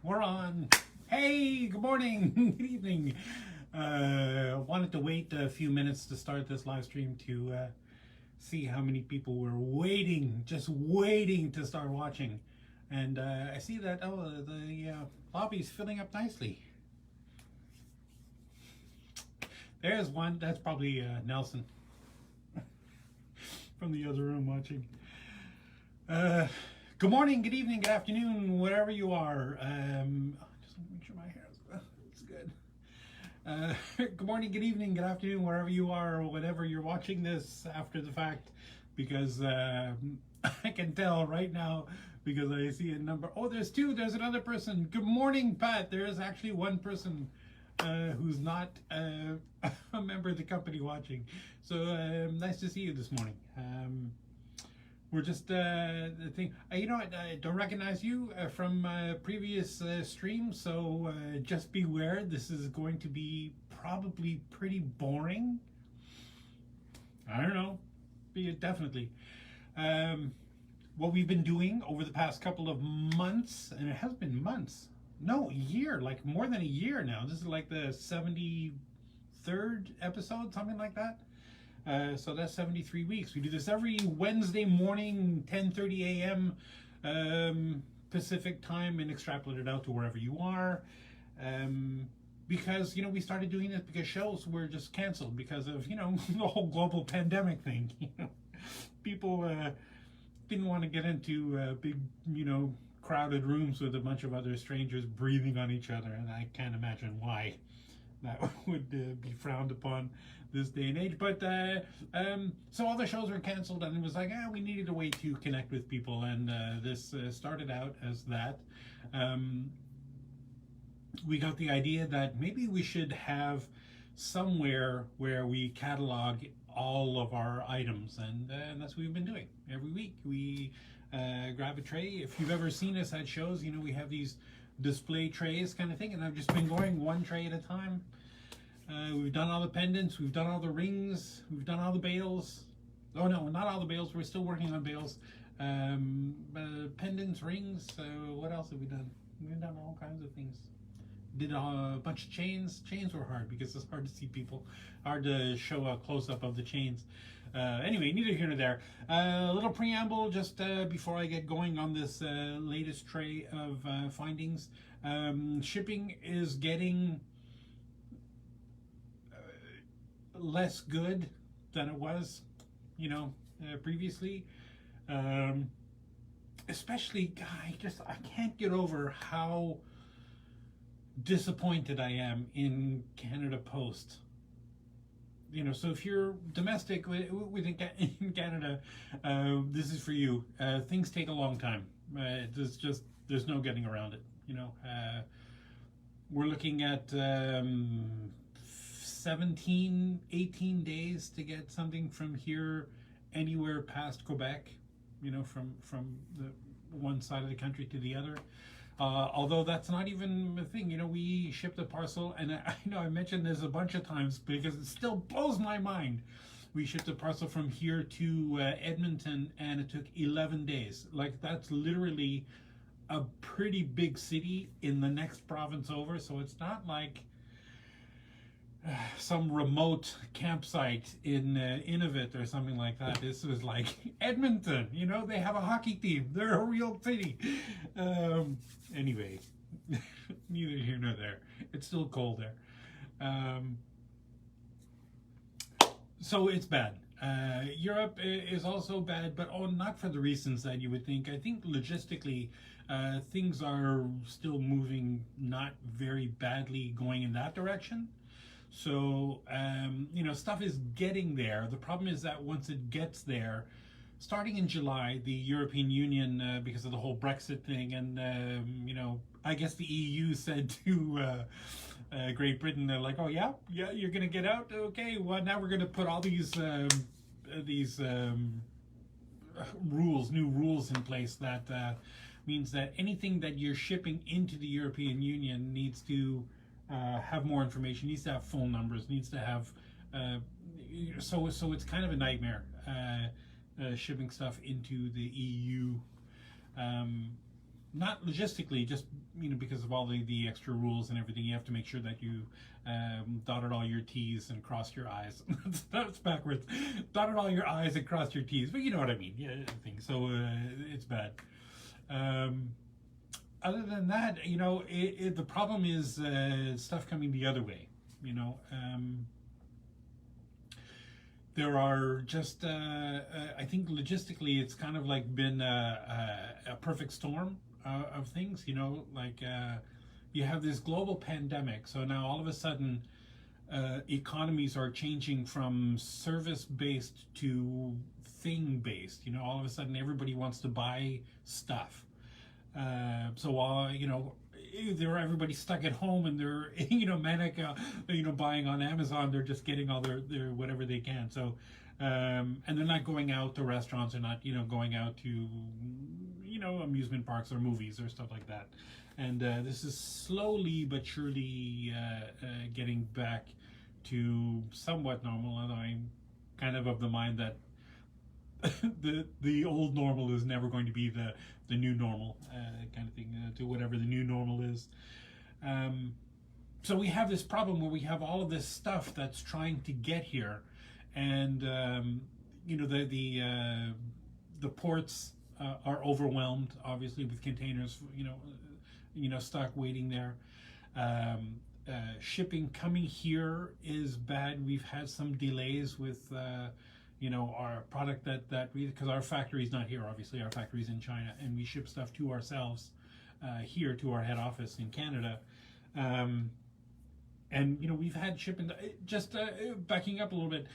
We're on. Hey, good morning, good evening. Wanted to wait a few minutes to start this live stream to see how many people were waiting, just waiting to start watching. And I see that, the lobby's filling up nicely. There's one. That's probably Nelson from the other room watching. Good morning, good evening, good afternoon, wherever you are. Just want to make sure my hair is good. Good morning, good evening, good afternoon, wherever you are, or whenever you're watching this after the fact, because I can tell right now because I see a number. Oh, there's two. There's another person. Good morning, Pat. There is actually one person who's not a member of the company watching. So nice to see you this morning. We're just the thing. You know what? I don't recognize you from previous streams, so just beware. This is going to be probably pretty boring. I don't know. Definitely. What we've been doing over the past couple of months, and it has been months. No, a year, like more than a year now. This is like the 73rd episode, something like that. So that's 73 weeks. We do this every Wednesday morning, 10:30 a.m. Pacific time, and extrapolate it out to wherever you are. Because, we started doing this because shows were just canceled because of, the whole global pandemic thing. People didn't want to get into big, crowded rooms with a bunch of other strangers breathing on each other, and I can't imagine why that would be frowned upon this day and age. But so all the shows were canceled, and it was like, we needed a way to connect with people, and this started out as that. We got the idea that maybe we should have somewhere where we catalog all of our items, and that's what we've been doing. Every week we grab a tray. If you've ever seen us at shows, we have these display trays kind of thing, and I've just been going one tray at a time. We've done all the pendants, we've done all the rings, we've done all the bales. Oh no, not all the bales, we're still working on bales. Pendants, rings, what else have we done? We've done all kinds of things. Did a bunch of chains. Chains were hard because it's hard to see people, hard to show a close-up of the chains. Anyway, neither here nor there. A little preamble just before I get going on this latest tray of findings. Shipping is getting less good than it was, previously. Especially, I can't get over how disappointed I am in Canada Post. So if you're domestic within Canada, this is for you. Things take a long time. There's no getting around it. We're looking at 17, 18 days to get something from here anywhere past Quebec, from the one side of the country to the other. Although that's not even a thing. We shipped a parcel, and I know I mentioned this a bunch of times because it still blows my mind. We shipped a parcel from here to Edmonton, and it took 11 days. Like, that's literally a pretty big city in the next province over, so it's not like some remote campsite in Inuvik or something like that. This was like Edmonton. They have a hockey team. They're a real city. Anyway, neither here nor there. It's still cold there. So it's bad. Europe is also bad, but not for the reasons that you would think. I think logistically, things are still moving not very badly going in that direction. So, stuff is getting there. The problem is that once it gets there, starting in July, the European Union, because of the whole Brexit thing, and, I guess the EU said to Great Britain, they're like, oh, yeah, you're going to get out? Okay, well, now we're going to put all these new rules in place that means that anything that you're shipping into the European Union needs to have more information, needs to have phone numbers, needs to have so it's kind of a nightmare shipping stuff into the EU. not logistically, just because of all the extra rules and everything, you have to make sure that you dotted all your T's and crossed your I's. That's backwards. Dotted all your I's and crossed your T's, but you know what I mean. Yeah, I think so. It's bad. Other than that, the problem is stuff coming the other way. There are just, I think logistically, it's kind of like been a perfect storm of things. You have this global pandemic, so now all of a sudden, economies are changing from service-based to thing-based. All of a sudden, everybody wants to buy stuff. So while everybody's stuck at home and they're manic, buying on Amazon, they're just getting all their whatever they can. So and they're not going out to restaurants, they're not going out to amusement parks or movies or stuff like that. And this is slowly but surely getting back to somewhat normal, and I'm kind of the mind that the old normal is never going to be the new normal, kind of thing, to whatever the new normal is. So we have this problem where we have all of this stuff that's trying to get here, and the ports are overwhelmed, obviously, with containers, stuck waiting there. Shipping coming here is bad. We've had some delays with our product that we, because our factory's not here, obviously our factory's in China, and we ship stuff to ourselves here to our head office in Canada. And we've had shipping, just backing up a little bit,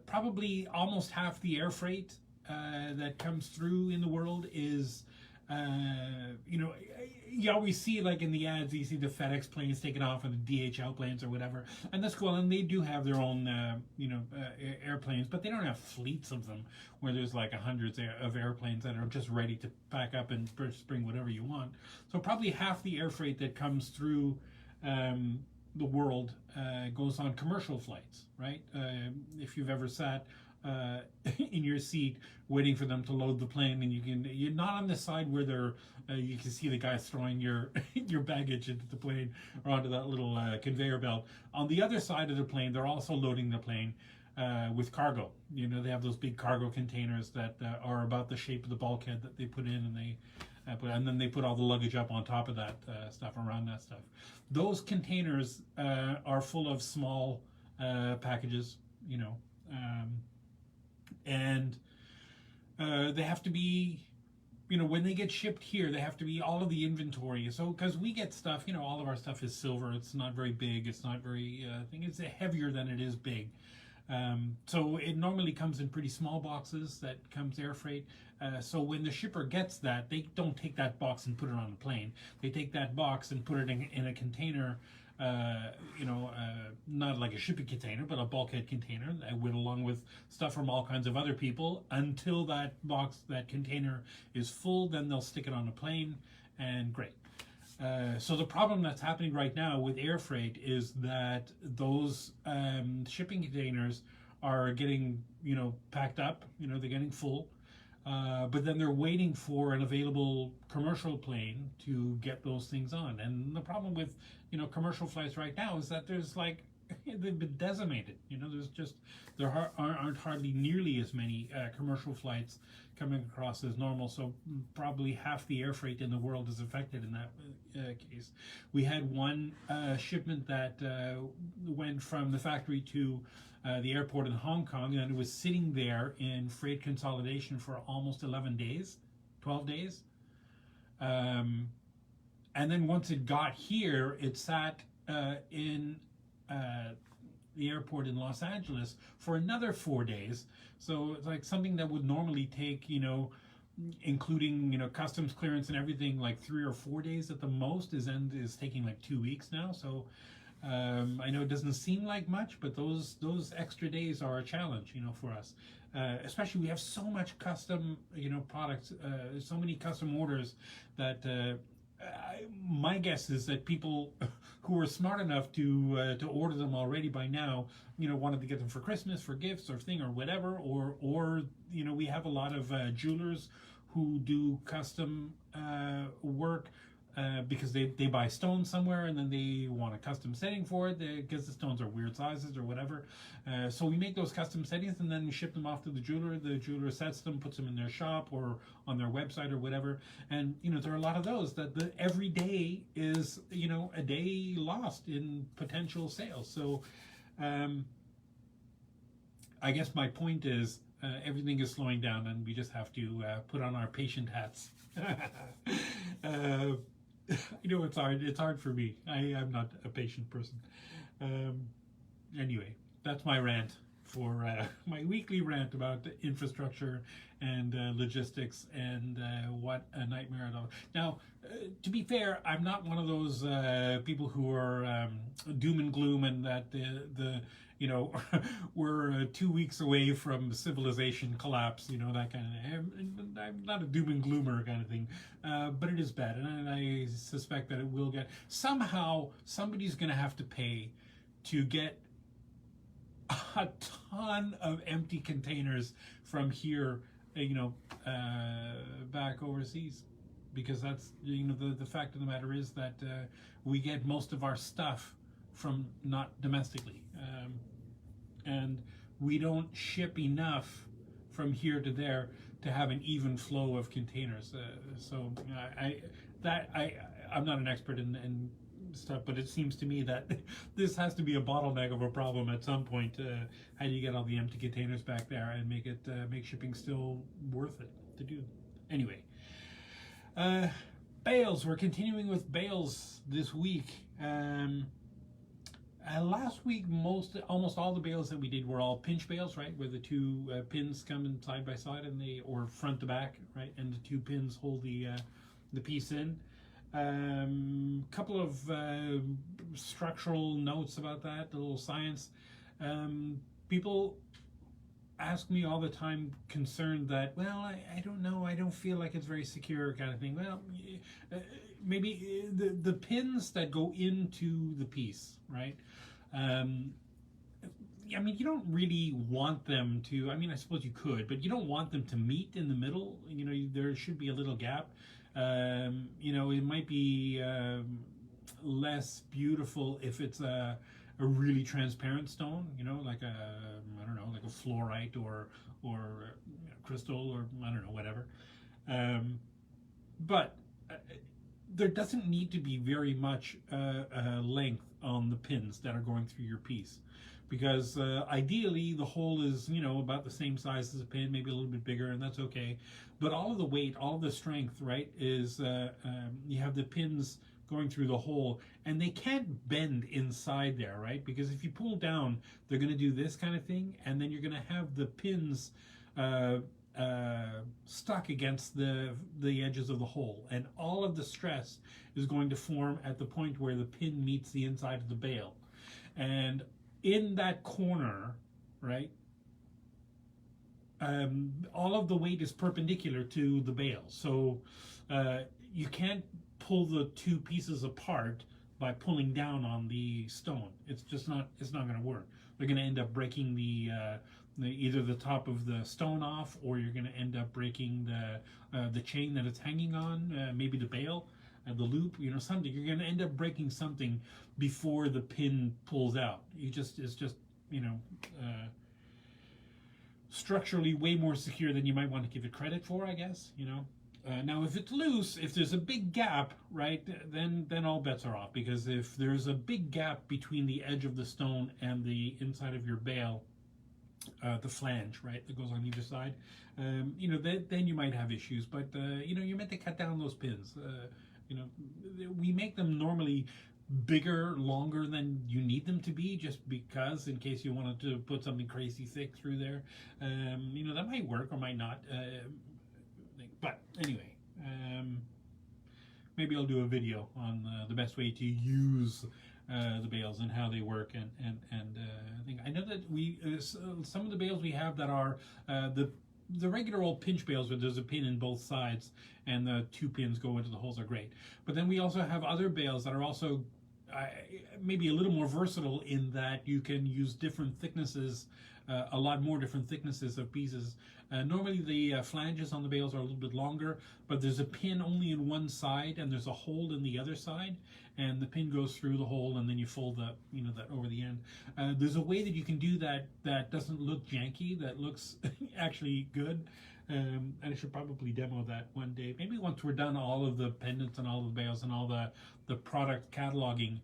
probably almost half the air freight that comes through in the world is you always see, like in the ads, you see the FedEx planes taking off and the DHL planes or whatever, and that's cool, and they do have their own airplanes, but they don't have fleets of them where there's like hundreds of airplanes that are just ready to pack up and bring whatever you want. So probably half the air freight that comes through the world goes on commercial flights, right? If you've ever sat in your seat waiting for them to load the plane, and you're not on the side where they're you can see the guys throwing your your baggage into the plane or onto that little conveyor belt. On the other side of the plane, they're also loading the plane with cargo. They have those big cargo containers that are about the shape of the bulkhead that they put in, and and then they put all the luggage up on top of that stuff, around that stuff. Those containers are full of small packages, and they have to be, when they get shipped here, they have to be all of the inventory. So, because we get stuff, all of our stuff is silver. It's not very big. It's not very, I think it's heavier than it is big. So it normally comes in pretty small boxes that comes air freight. So when the shipper gets that, they don't take that box and put it on a plane. They take that box and put it in a container, not like a shipping container, but a bulkhead container, along with stuff from all kinds of other people, until that container is full. Then they'll stick it on a plane, and great. So the problem that's happening right now with air freight is that those shipping containers are getting, packed up, they're getting full, but then they're waiting for an available commercial plane to get those things on. And the problem with, commercial flights right now is that there's like, they've been decimated. There aren't hardly nearly as many commercial flights coming across as normal. So probably half the air freight in the world is affected in that case. We had one shipment that went from the factory to the airport in Hong Kong, and it was sitting there in freight consolidation for almost 11 days, 12 days. And then once it got here, it sat in the airport in Los Angeles for another 4 days. So it's like something that would normally take, including, customs clearance and everything, like 3 or 4 days at the most, is taking like 2 weeks now. So I know it doesn't seem like much, but those extra days are a challenge, for us. Especially we have so much custom, products, so many custom orders that my guess is that people who are smart enough to order them already by now, wanted to get them for Christmas, for gifts or thing or whatever, or we have a lot of jewelers who do custom work because they buy stones somewhere and then they want a custom setting for it because the stones are weird sizes or whatever. So we make those custom settings and then we ship them off to the jeweler. The jeweler sets them, puts them in their shop or on their website or whatever. And there are a lot of those that every day is a day lost in potential sales. So I guess my point is everything is slowing down and we just have to put on our patient hats. It's hard. It's hard for me. I'm not a patient person. Anyway, that's my rant for my weekly rant about infrastructure and logistics and what a nightmare it is. Now, to be fair, I'm not one of those people who are doom and gloom and that we're 2 weeks away from civilization collapse, that kind of. I'm not a doom and gloomer kind of thing, but it is bad, and I suspect that it will get. Somehow, somebody's going to have to pay to get a ton of empty containers from here, back overseas, because that's the fact of the matter is that we get most of our stuff from not domestically. And we don't ship enough from here to there to have an even flow of containers. So I'm not an expert in stuff, but it seems to me that this has to be a bottleneck of a problem at some point. How do you get all the empty containers back there and make shipping still worth it to do? Anyway, bales. We're continuing with bales this week. Last week, almost all the bales that we did were all pinch bales, right? Where the two pins come in side by side, or front to back, right? And the two pins hold the piece in. Couple of structural notes about that, a little science. People ask me all the time, concerned that, well, I don't know, I don't feel like it's very secure, kind of thing. Well, maybe the pins that go into the piece, right? You don't really want them to, I suppose you could, but you don't want them to meet in the middle. There should be a little gap. It might be less beautiful if it's a really transparent stone, like like a fluorite or crystal or whatever. But there doesn't need to be very much length on the pins that are going through your piece, because ideally the hole is about the same size as a pin, maybe a little bit bigger, and that's okay. But all of the weight, all of the strength, right, is you have the pins going through the hole, and they can't bend inside there, right? Because if you pull down, they're going to do this kind of thing, and then you're going to have the pins stuck against the edges of the hole, and all of the stress is going to form at the point where the pin meets the inside of the bale, and in that corner, right, all of the weight is perpendicular to the bale, so you can't pull the two pieces apart by pulling down on the stone. It's not going to work. They're going to end up breaking either the top of the stone off, or you're going to end up breaking the chain that it's hanging on, maybe the bale, the loop, something. You're going to end up breaking something before the pin pulls out. It's just structurally way more secure than you might want to give it credit for, I guess. Now, if it's loose, if there's a big gap, right, then all bets are off, because if there's a big gap between the edge of the stone and the inside of your bale, the flange, right, that goes on either side, then you might have issues. But you're meant to cut down those pins. We make them normally bigger, longer than you need them to be, just because, in case you wanted to put something crazy thick through there. That might work or might not. But anyway, maybe I'll do a video on the best way to use the bales and how they work, and I know that we some of the bales we have that are the regular old pinch bales where there's a pin in both sides and the two pins go into the holes are great. But then we also have other bales that are also maybe a little more versatile in that you can use different thicknesses, a lot more different thicknesses of pieces. Normally the flanges on the bales are a little bit longer, but there's a pin only in one side and there's a hole in the other side, and the pin goes through the hole and then you fold that, that over the end. There's a way that you can do that that doesn't look janky, that looks actually good. And I should probably demo that one day. Maybe once we're done all of the pendants and all of the bales and all the product cataloging,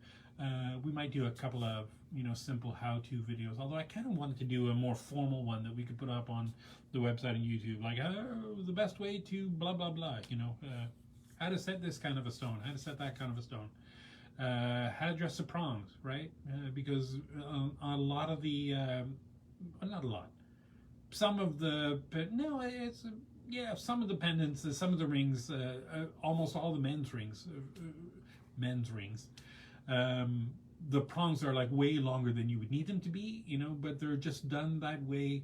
we might do a couple of simple how-to videos. Although I kind of wanted to do a more formal one that we could put up on the website and YouTube, like the best way to blah blah blah. How to set this kind of a stone, how to set that kind of a stone, how to dress the prongs, right? Because a lot of the not a lot. Some of the some of the pendants, some of the rings, almost all the men's rings, the prongs are like way longer than you would need them to be, but they're just done that way,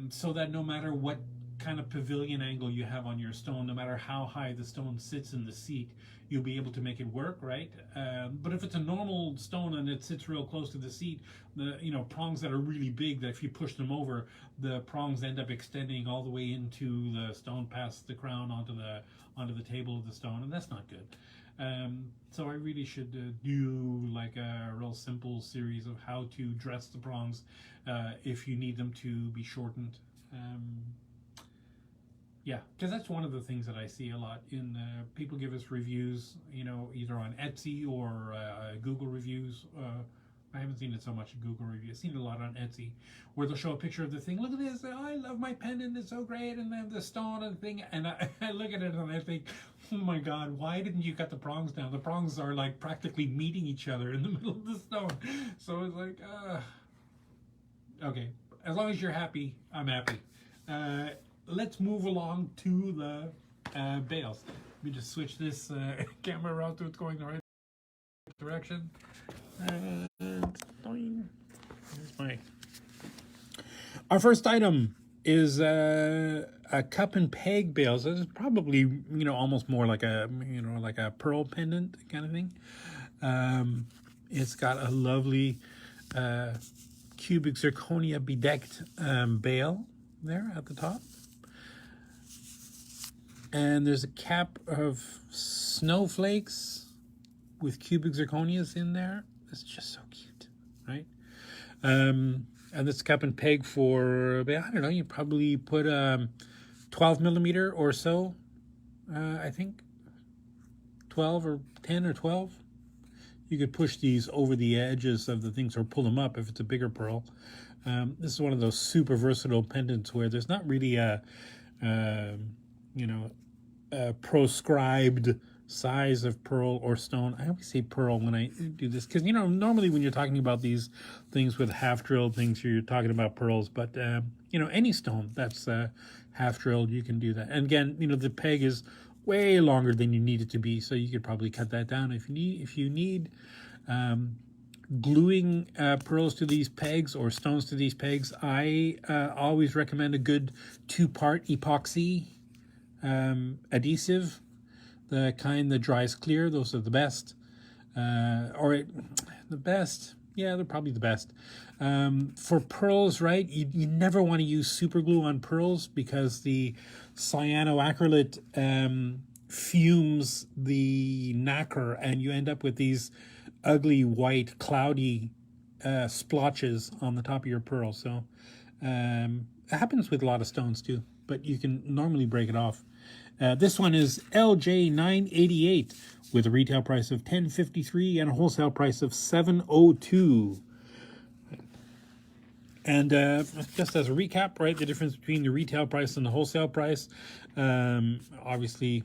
so that no matter what kind of pavilion angle you have on your stone, no matter how high the stone sits in the seat, you'll be able to make it work, right? But if it's a normal stone and it sits real close to the seat, the prongs that are really big, that if you push them over, the prongs end up extending all the way into the stone, past the crown, onto the table of the stone, and that's not good. So I really should do like a real simple series of how to dress the prongs if you need them to be shortened. Yeah, because that's one of the things that I see a lot in people give us reviews, either on Etsy or Google reviews. I haven't seen it so much in Google reviews. I've seen it a lot on Etsy, where they'll show a picture of the thing. Look at this! Oh, I love my pendant. It's so great, and then the stone and the thing. And I look at it and I think, oh my God, why didn't you cut the prongs down? The prongs are like practically meeting each other in the middle of the stone. So it's like, okay. As long as you're happy, I'm happy. Let's move along to the bales. Let me just switch this camera around so it's going the right direction. Our first item is a cup and peg bales. This is probably almost more like a like a pearl pendant kind of thing. It's got a lovely cubic zirconia bedecked bale there at the top. And there's a cap of snowflakes with cubic zirconias in there. It's just so cute, right? And this cup and peg for, I don't know, you probably put 12 millimeter or so, I think. 12 or 10 or 12. You could push these over the edges of the things or pull them up if it's a bigger pearl. This is one of those super versatile pendants where there's not really a proscribed size of pearl or stone. I always say pearl when I do this because normally when you're talking about these things with half drilled things, you're talking about pearls, but any stone that's half drilled, you can do that. And again, the peg is way longer than you need it to be, so you could probably cut that down if you need gluing pearls to these pegs or stones to these pegs. I always recommend a good 2-part epoxy adhesive, the kind that dries clear. Those are the best, they're probably the best. For pearls, right, you never want to use super glue on pearls because the cyanoacrylate fumes the nacre and you end up with these ugly white cloudy splotches on the top of your pearl. So it happens with a lot of stones too, but you can normally break it off. This one is LJ988 with a retail price of $10.53 and a wholesale price of $7.02. And just as a recap, right, the difference between the retail price and the wholesale price, obviously,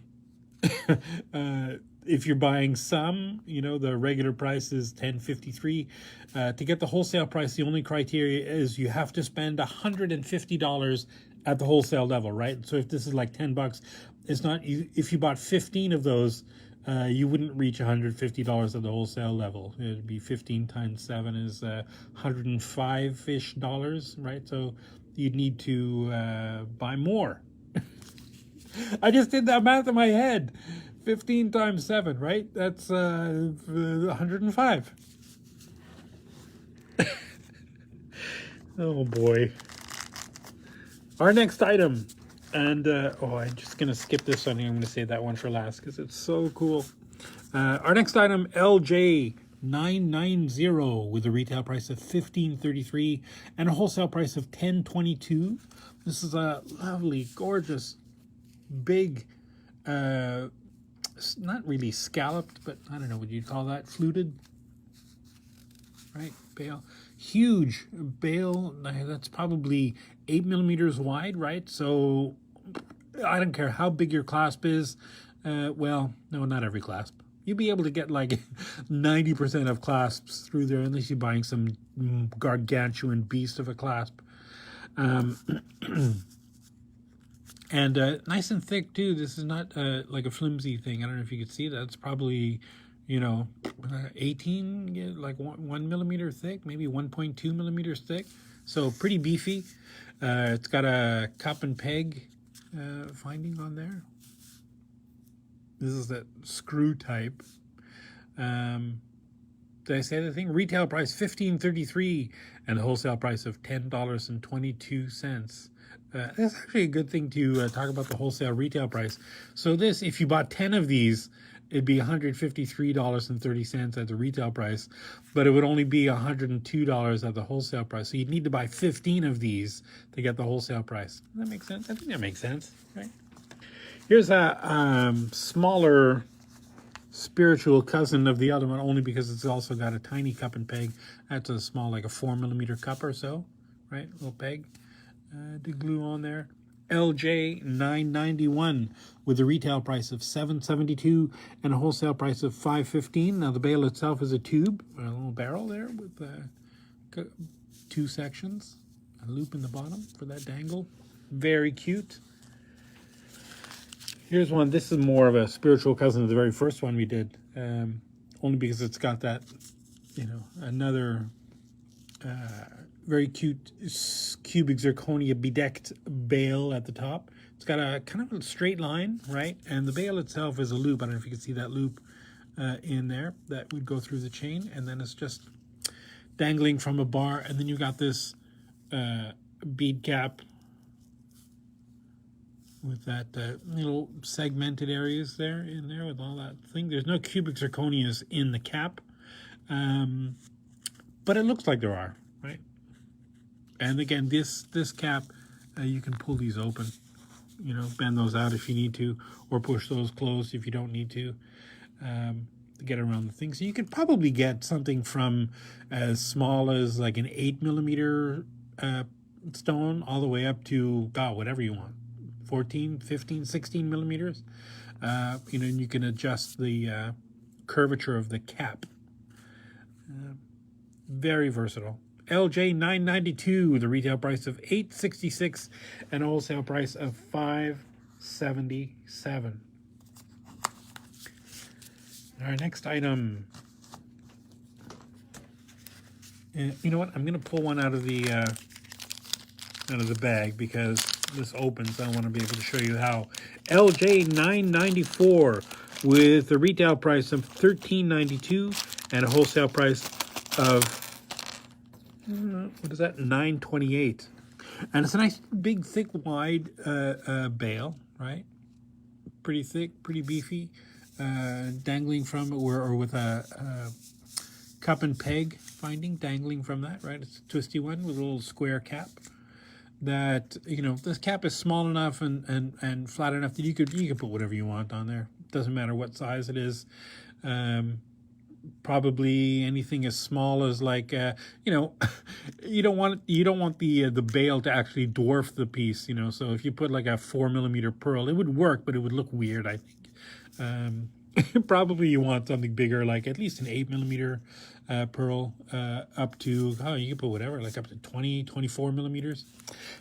if you're buying some, the regular price is $10.53. To get the wholesale price, the only criteria is you have to spend $150 at the wholesale level, right? So if this is like $10, it's not. If you bought 15 of those, you wouldn't reach $150 at the wholesale level. It'd be 15 times 7 is $105-ish dollars, right? So you'd need to buy more. I just did that math in my head. 15 times 7, right? That's 105. Oh boy. Our next item, and I'm just gonna skip this one. I'm gonna save that one for last because it's so cool. Our next item, LJ 990, with a retail price of $15.33 and a wholesale price of $10.22. This is a lovely, gorgeous, big, not really scalloped, but I don't know what you'd call that, fluted, right? Bale, huge bale. That's probably 8 millimeters wide, right? So I don't care how big your clasp is. Well, no, not every clasp. You'll be able to get like 90% of clasps through there, unless you're buying some gargantuan beast of a clasp. And nice and thick too. This is not like a flimsy thing. I don't know if you could see that. It's probably, 18, like 1 millimeter thick, maybe 1.2 millimeters thick. So pretty beefy. It's got a cup and peg finding on there. This is that screw type. Did I say the thing? Retail price $15.33 and a wholesale price of $10.22. That's actually a good thing to talk about the wholesale retail price. So this, if you bought 10 of these, it'd be $153.30 at the retail price, but it would only be $102 at the wholesale price. So you'd need to buy 15 of these to get the wholesale price. Does that make sense? I think that makes sense, right? Here's a smaller spiritual cousin of the other one, only because it's also got a tiny cup and peg. That's a small, like a 4 millimeter cup or so, right? Little peg to glue on there. LJ 991 with a retail price of $7.72 and a wholesale price of $5.15. Now the bale itself is a tube, a little barrel there with 2 sections, a loop in the bottom for that dangle. Very cute. Here's one. This is more of a spiritual cousin of the very first one we did, only because it's got that, another very cute cubic zirconia bedecked bale at the top. It's got a kind of a straight line, right? And the bale itself is a loop. I don't know if you can see that loop in there that would go through the chain, and then it's just dangling from a bar. And then you got this bead cap with that little segmented areas there in there with all that thing. There's no cubic zirconias in the cap, but it looks like there are, right? And again, this cap, you can pull these open, bend those out if you need to, or push those closed if you don't need to get around the thing. So you could probably get something from as small as like an 8 millimeter stone all the way up to, God, whatever you want. 14, 15, 16 millimeters. And you can adjust the curvature of the cap. Very versatile. LJ 992, the retail price of $8.66 and a wholesale price of $5.77. Our next item. You know what? I'm going to pull one out of the bag because this opens. I want to be able to show you how. LJ 994 with a retail price of $13.92 and a wholesale price of what is that? $9.28. And it's a nice big thick wide bale, right? Pretty thick, pretty beefy, dangling from it, or with a cup and peg finding dangling from that, right? It's a twisty one with a little square cap. That, this cap is small enough and flat enough that you could put whatever you want on there. Doesn't matter what size it is. Probably anything as small as like you don't want the bale to actually dwarf the piece. So if you put like a 4 millimeter pearl, it would work, but it would look weird, I think. Probably you want something bigger, like at least an 8 millimeter pearl, up to, you can put whatever, like up to 20, 24 millimeters.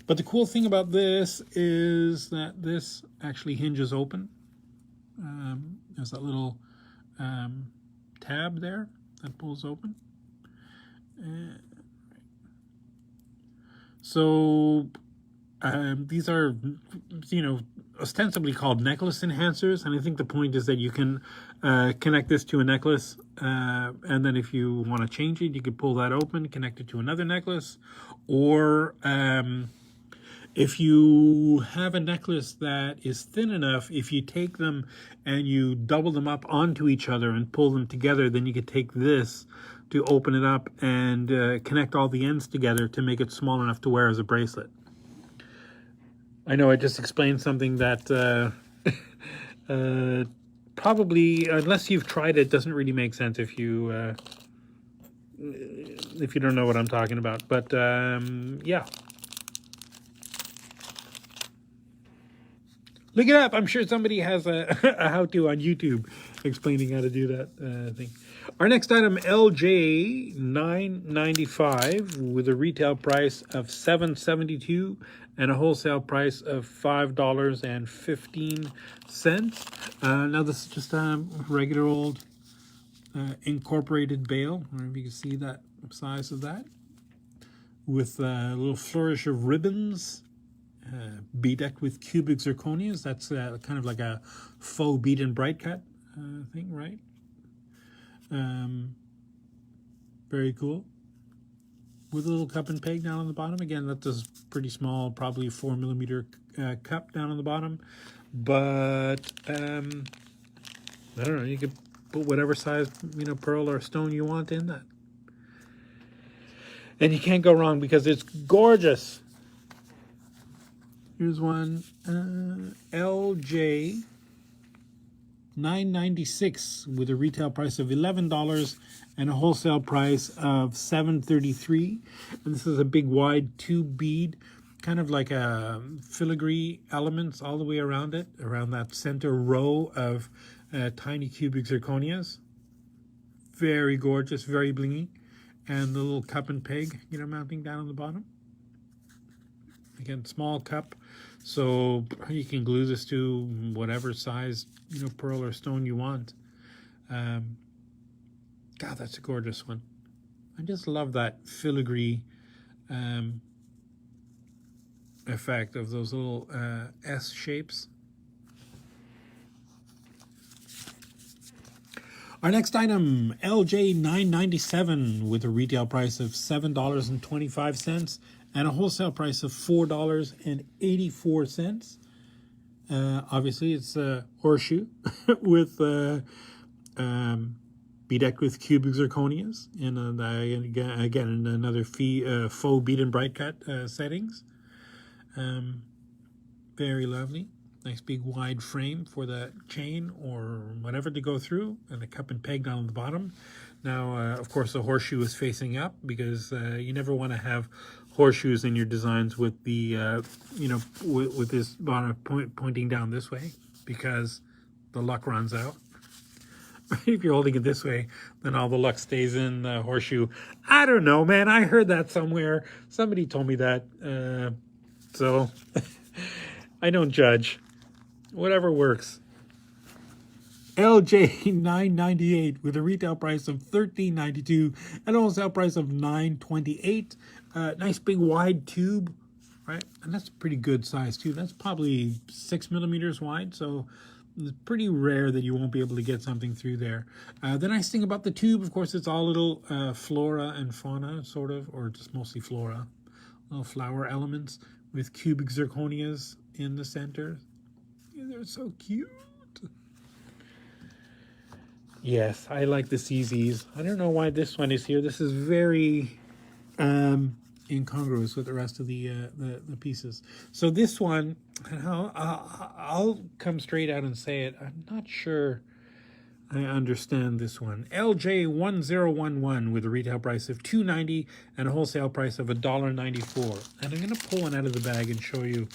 But the cool thing about this is that this actually hinges open. There's that little tab there that pulls open. So These are, ostensibly called necklace enhancers, and I think the point is that you can connect this to a necklace, and then if you want to change it, you could pull that open, connect it to another necklace, or if you have a necklace that is thin enough, if you take them and you double them up onto each other and pull them together, then you could take this to open it up and connect all the ends together to make it small enough to wear as a bracelet. I know I just explained something that probably, unless you've tried it, doesn't really make sense if you don't know what I'm talking about. But yeah. Look it up. I'm sure somebody has a how-to on YouTube explaining how to do that thing. Our next item, LJ 995 with a retail price of $7.72 and a wholesale price of $5.15. Now this is just a regular old incorporated bale. I don't know if you can see that size of that, with a little flourish of ribbons. Bedecked with cubic zirconias. That's kind of like a faux bead and bright cut thing, right? Very cool. With a little cup and peg down on the bottom. Again, that's a pretty small, probably 4mm cup down on the bottom. But I don't know. You could put whatever size pearl or stone you want in that, and you can't go wrong because it's gorgeous. Here's one, LJ 996 with a retail price of $11 and a wholesale price of $7.33. And this is a big wide tube bead, kind of like a filigree elements all the way around it, around that center row of tiny cubic zirconias. Very gorgeous, very blingy. And the little cup and peg, mounting down on the bottom. Again, small cup, so you can glue this to whatever size, pearl or stone you want. God, that's a gorgeous one. I just love that filigree effect of those little S shapes. Our next item, LJ 997 with a retail price of $7.25. and a wholesale price of $4.84. Obviously, it's a horseshoe with bedecked with cubic zirconias, and again another faux bead and bright cut settings. Very lovely. Nice big wide frame for the chain or whatever to go through, and a cup and peg down on the bottom. Now, of course, the horseshoe is facing up because you never want to have horseshoes in your designs with the, with this bottom pointing down this way, because the luck runs out. If you're holding it this way, then all the luck stays in the horseshoe. I don't know, man. I heard that somewhere. Somebody told me that. So I don't judge. Whatever works. LJ 998 with a retail price of $13.92 and a wholesale price of $9.28. Nice big wide tube, right? And that's a pretty good size too. That's probably 6mm wide, so it's pretty rare that you won't be able to get something through there. The nice thing about the tube, of course, it's all little flora and fauna, sort of, or just mostly flora, little flower elements with cubic zirconias in the center. Yeah, they're so cute. Yes, I like the CZs. I don't know why this one is here. This is very incongruous with the rest of the pieces. So this one, I'll come straight out and say it. I'm not sure I understand this one. LJ 1011 with a retail price of $2.90 and a wholesale price of $1.94. And I'm going to pull one out of the bag and show you.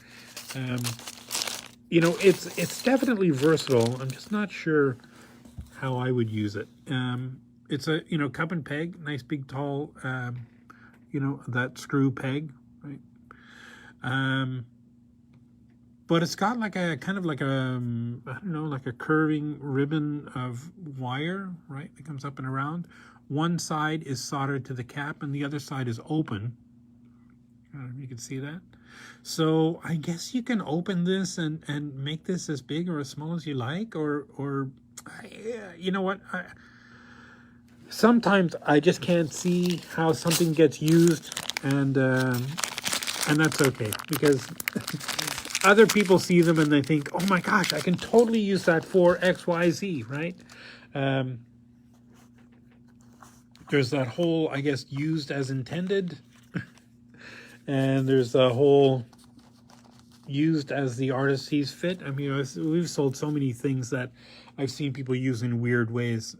It's definitely versatile. I'm just not sure how I would use it. It's a cup and peg, nice big tall that screw peg, right? But it's got like a kind of like a like a curving ribbon of wire, right? It comes up and around. One side is soldered to the cap and the other side is open. I don't know if you can see that. So I guess you can open this and make this as big or as small as you like, or you know what? Sometimes I just can't see how something gets used, and that's okay, because other people see them and they think, oh my gosh, I can totally use that for XYZ, right? There's that whole, I guess, used as intended, and there's the whole used as the artist sees fit. I mean, we've sold so many things that I've seen people use in weird ways.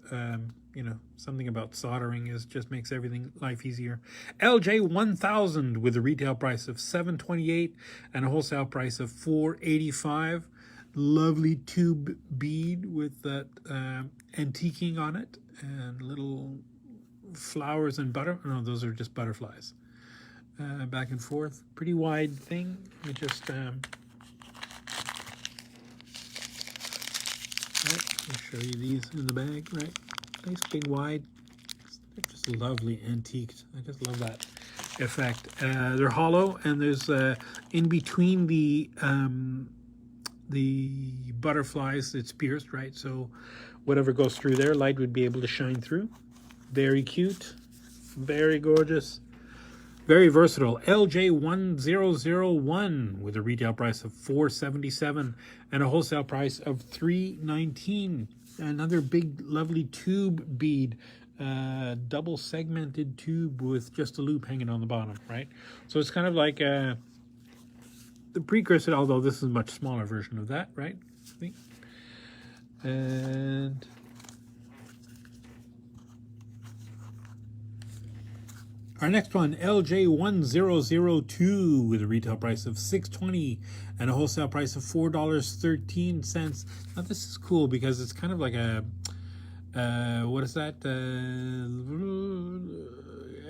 You know, something about soldering just makes everything life easier. LJ 1000 with a retail price of $728 and a wholesale price of $485. Lovely tube bead with that antiquing on it, and little flowers and butter. No, those are just butterflies. Back and forth. Pretty wide thing. We just right, I'll show you these in the bag, right? Nice big wide. They're just lovely antiqued. I just love that effect. They're hollow, and there's in between the butterflies, it's pierced, right? So whatever goes through there, light would be able to shine through. Very cute, very gorgeous, very versatile. LJ 1001 with a retail price of $477 and a wholesale price of $319. Another big, lovely tube bead, double segmented tube with just a loop hanging on the bottom, right? So it's kind of like the precursor, although this is a much smaller version of that, right? I think. And our next one, LJ 1002 with a retail price of $620 and a wholesale price of $4.13. Now this is cool because it's kind of like a what is that? I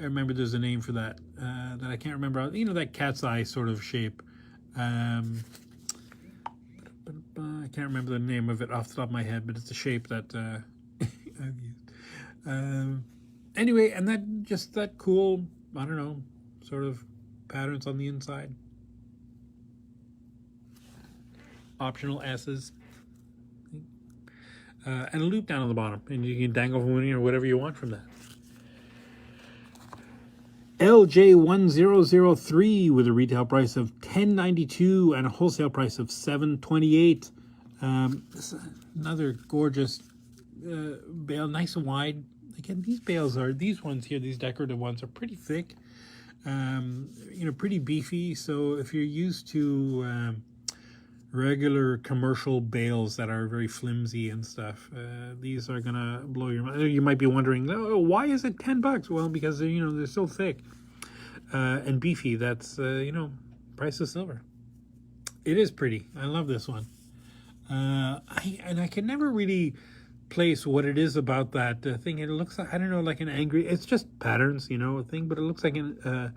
remember there's a name for that that I can't remember. You know, that cat's eye sort of shape. I can't remember the name of it off the top of my head, but it's a shape that I've used. Anyway, and that just that cool, I don't know, sort of patterns on the inside. Optional S's. And a loop down on the bottom. And you can dangle from or whatever you want from that. LJ 1003 with a retail price of $10.92 and a wholesale price of $7.28. This is another gorgeous bale, nice and wide. Again, these ones here, these decorative ones, are pretty thick, you know, pretty beefy. So if you're used to regular commercial bales that are very flimsy and stuff, these are gonna blow your mind. You might be wondering, oh, why is it $10? Well, because you know, they're so thick and beefy. That's you know, price of silver. It is pretty. I love this one. I can never really place what it is about that thing. It looks like, I don't know, like an angry, it's just patterns, you know, a thing, but it looks like an I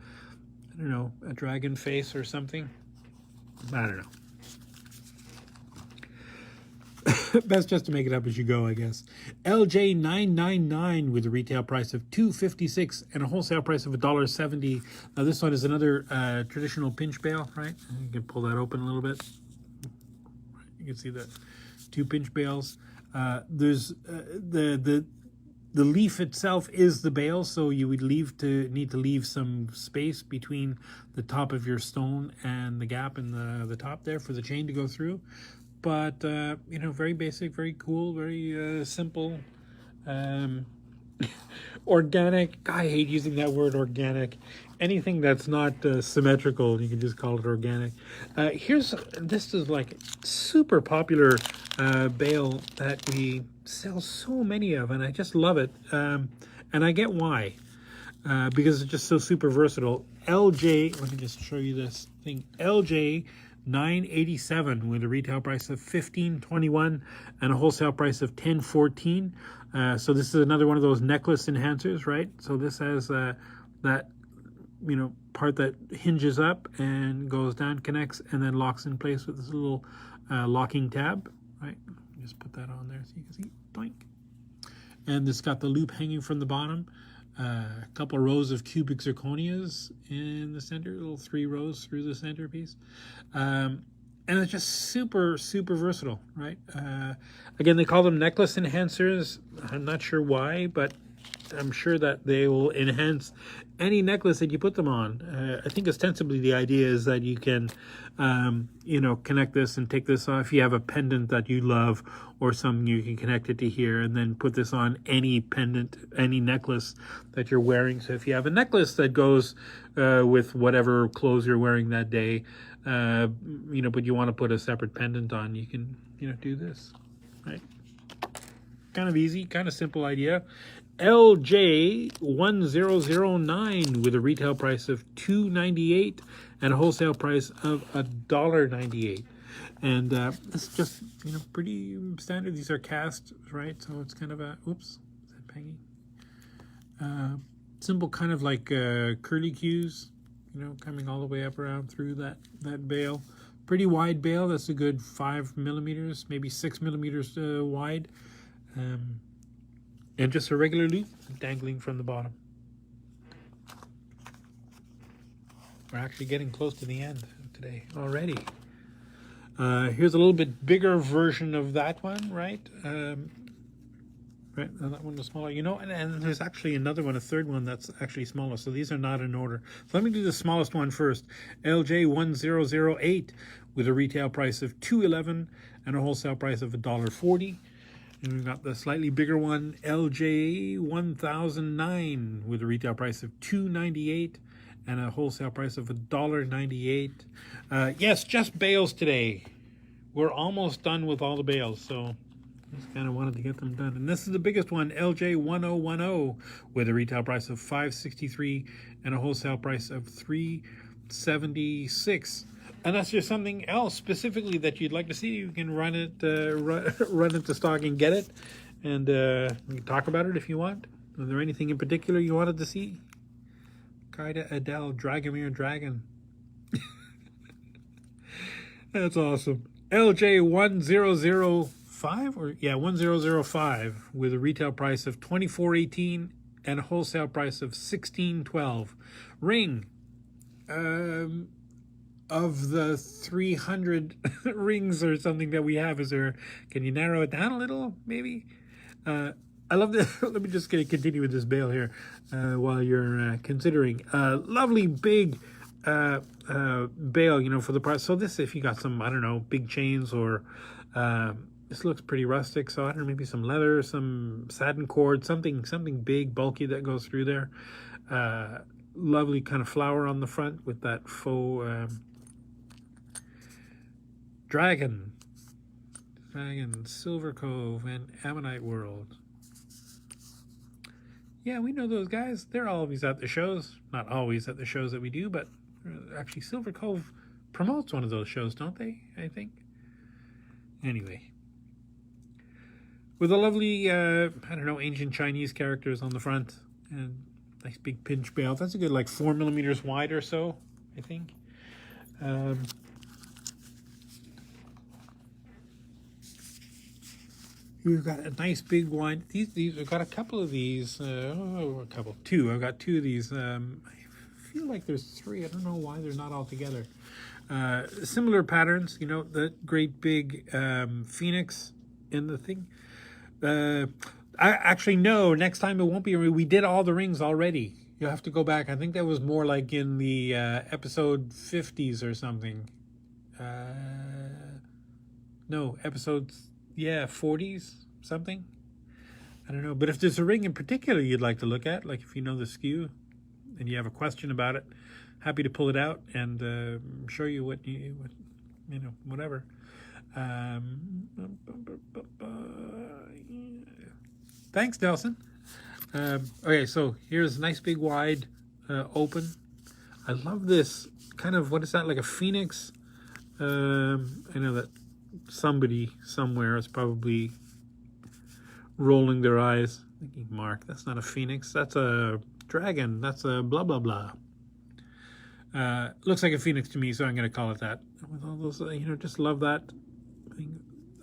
don't know, a dragon face or something. I don't know. Best just to make it up as you go, I guess. LJ 999 with a retail price of $2.56 and a wholesale price of $1.70. Now this one is another traditional pinch bale, right? You can pull that open a little bit. You can see the two pinch bales. There's the leaf itself is the bale, so you would need to leave some space between the top of your stone and the gap in the top there for the chain to go through. But you know, very basic, very cool, very simple, organic. I hate using that word, organic. Anything that's not symmetrical, you can just call it organic. This is like super popular bale that we sell so many of, and I just love it. And I get why, because it's just so super versatile. LJ, let me just show you this thing. LJ 987 with a retail price of $15.21 and a wholesale price of $10.14. So this is another one of those necklace enhancers, right? So this has that, you know, part that hinges up and goes down, connects, and then locks in place with this little locking tab, right? Just put that on there so you can see, doink. And it's got the loop hanging from the bottom. A couple rows of cubic zirconias in the center, little 3 rows through the centerpiece. And it's just super, super versatile, right? Again, they call them necklace enhancers. I'm not sure why, but I'm sure that they will enhance any necklace that you put them on. I think ostensibly the idea is that you can, connect this and take this off. If you have a pendant that you love or something, you can connect it to here and then put this on any pendant, any necklace that you're wearing. So if you have a necklace that goes with whatever clothes you're wearing that day, but you want to put a separate pendant on, you can, do this, right? Kind of easy, kind of simple idea. LJ1009 with a retail price of $2.98 and a wholesale price of $1.98. And it's just, pretty standard. These are cast, right? So it's kind of a, oops, is that Peggy? Simple kind of like curly cues, coming all the way up around through that bail. Pretty wide bail. That's a good 5 millimeters, maybe 6 millimeters wide. And just a regular loop dangling from the bottom. We're actually getting close to the end today already. Here's a little bit bigger version of that one, right? Right, and that one is smaller, and there's actually another one, a third one that's actually smaller. So these are not in order. So let me do the smallest one first. LJ1008 with a retail price of $2.11 and a wholesale price of $1.40. And we've got the slightly bigger one, LJ1009 with a retail price of $2.98 and a wholesale price of $1.98. Yes, just bales today. We're almost done with all the bales, so just kind of wanted to get them done. And this is the biggest one, LJ1010 with a retail price of $5.63 and a wholesale price of $3.76. Unless there's something else specifically that you'd like to see, you can run it to stock and get it, and we can talk about it if you want. Is there anything in particular you wanted to see? Kaida Adele, Dragomir Dragon. That's awesome. LJ1005 1005 with a retail price of $24.18 and a wholesale price of $16.12. Ring. Of the 300 rings or something that we have, can you narrow it down a little, maybe? I love this. Let me just continue with this bale here while you're considering. Lovely big bale, for the price. So this, if you got some, I don't know, big chains or this looks pretty rustic. So I don't know, maybe some leather, some satin cord, something big, bulky that goes through there. Lovely kind of flower on the front with that faux Dragon, Silver Cove, and Ammonite World. Yeah, we know those guys. They're always at the shows. Not always at the shows that we do, but actually Silver Cove promotes one of those shows, don't they? I think. Anyway. With a lovely, ancient Chinese characters on the front. And nice big pinch bale. That's a good, 4 millimeters wide or so, I think. We've got a nice big one. These we've got a couple of these. Two. I've got two of these. I feel like there's three. I don't know why they're not all together. Similar patterns. The great big phoenix in the thing. I actually no. Next time it won't be. We did all the rings already. You'll have to go back. I think that was more like in the episode 50s or something. No, episodes. Yeah, 40s, something. I don't know. But if there's a ring in particular you'd like to look at, like if you know the SKU and you have a question about it, happy to pull it out and show you whatever. Thanks, Nelson. Okay, so here's a nice big wide open. I love this kind of, what is that, like a phoenix? I know that somebody somewhere is probably rolling their eyes thinking, Mark, that's not a phoenix, that's a dragon, that's a blah blah blah. Looks like a phoenix to me, so I'm going to call it that. With all those, just love that.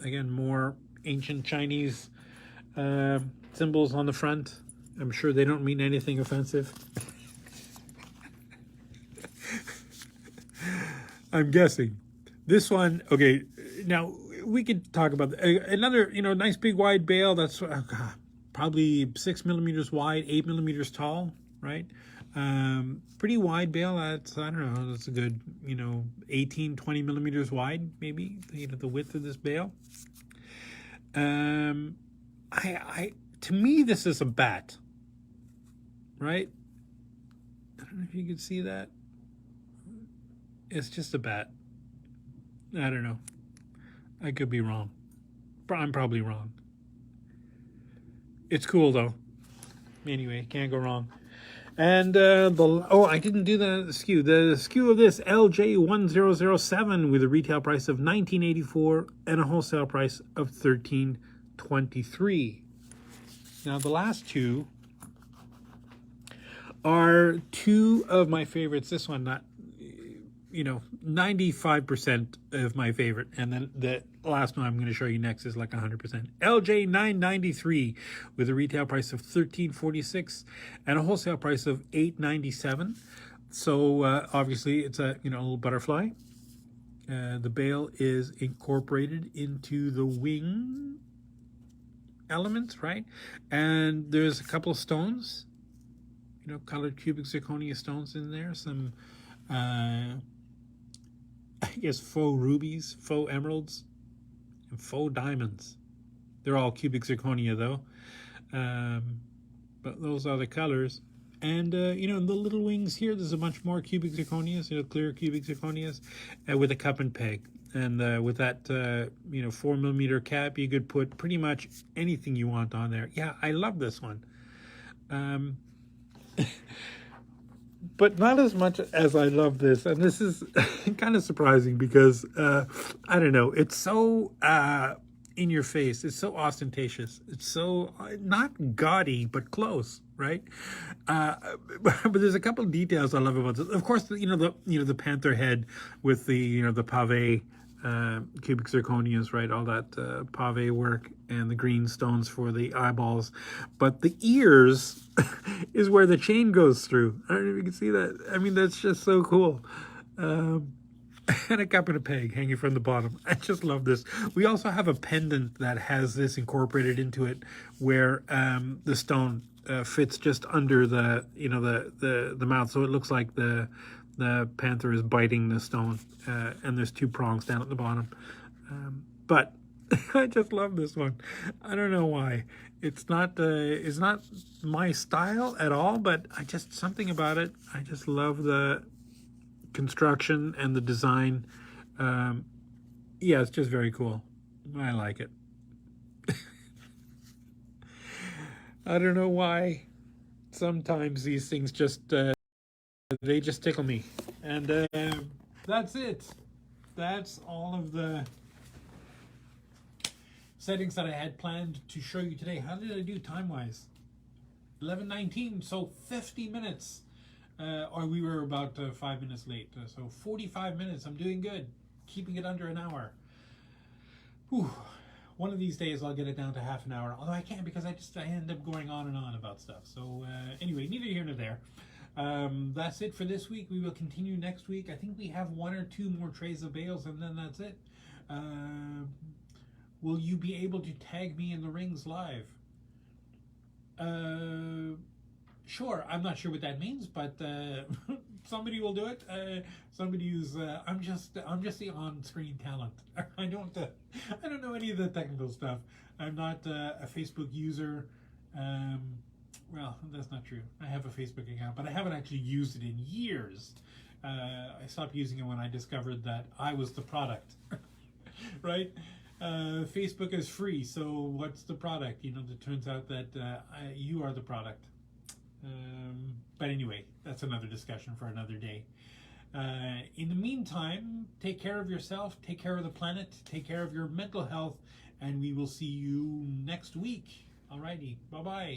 Again, more ancient Chinese symbols on the front. I'm sure they don't mean anything offensive. I'm guessing. This one, okay, now we could talk about another, nice big wide bale that's probably 6 millimeters wide, 8 millimeters tall, right? Pretty wide bale. That's, I don't know, that's a good, 18, 20 millimeters wide, maybe, the width of this bale. To me, this is a bat, right? I don't know if you can see that. It's just a bat. I don't know. I could be wrong. I'm probably wrong. It's cool though. Anyway, can't go wrong. And I didn't do the SKU. The SKU of this LJ1007 with a retail price of $19.84 and a wholesale price of $13.23. Now the last two are two of my favorites. This one, not 95% of my favorite, and then the last one I'm going to show you next is like 100%. LJ993 with a retail price of $13.46 and a wholesale price of $8.97. So obviously it's a little butterfly. The bale is incorporated into the wing elements, right? And there's a couple of stones, colored cubic zirconia stones in there. Some I guess faux rubies, faux emeralds, and faux diamonds. They're all cubic zirconia though. But those are the colors. And in the little wings here, there's a bunch more cubic zirconias, clear cubic zirconias, with a cup and peg. And with that 4 millimeter cap, you could put pretty much anything you want on there. Yeah, I love this one. But not as much as I love this. And this is kind of surprising because, I don't know, it's so in your face. It's so ostentatious. It's so not gaudy, but close, right? But there's a couple of details I love about this. Of course, the panther head with the pave cubic zirconias, right? All that pave work and the green stones for the eyeballs. But the ears is where the chain goes through. I don't know if you can see that. I mean, that's just so cool. And a cup and a peg hanging from the bottom. I just love this. We also have a pendant that has this incorporated into it, where the stone fits just under the the mouth, so it looks like the panther is biting the stone, and there's two prongs down at the bottom. But I just love this one. I don't know why. It's not my style at all, but something about it. I just love the construction and the design. Yeah, it's just very cool. I like it. I don't know why. Sometimes these things just they just tickle me. And that's it. That's all of the settings that I had planned to show you today. How did I do time-wise? 11:19, so 50 minutes. Or we were about 5 minutes late. So 45 minutes. I'm doing good. Keeping it under an hour. Whew. One of these days I'll get it down to half an hour. Although I can't, because I end up going on and on about stuff. So anyway, neither here nor there. That's it for this week. We will continue next week. I think we have 1 or 2 more trays of bales, and then that's it. Will you be able to tag me in the rings live? Sure. I'm not sure what that means, but somebody will do it. Somebody who's I'm just the on-screen talent. I don't know any of the technical stuff. I'm not a Facebook user. Well, that's not true. I have a Facebook account, but I haven't actually used it in years. I stopped using it when I discovered that I was the product. Right? Facebook is free, so what's the product? It turns out that you are the product. But anyway, that's another discussion for another day. In the meantime, take care of yourself, take care of the planet, take care of your mental health, and we will see you next week. Alrighty, bye-bye.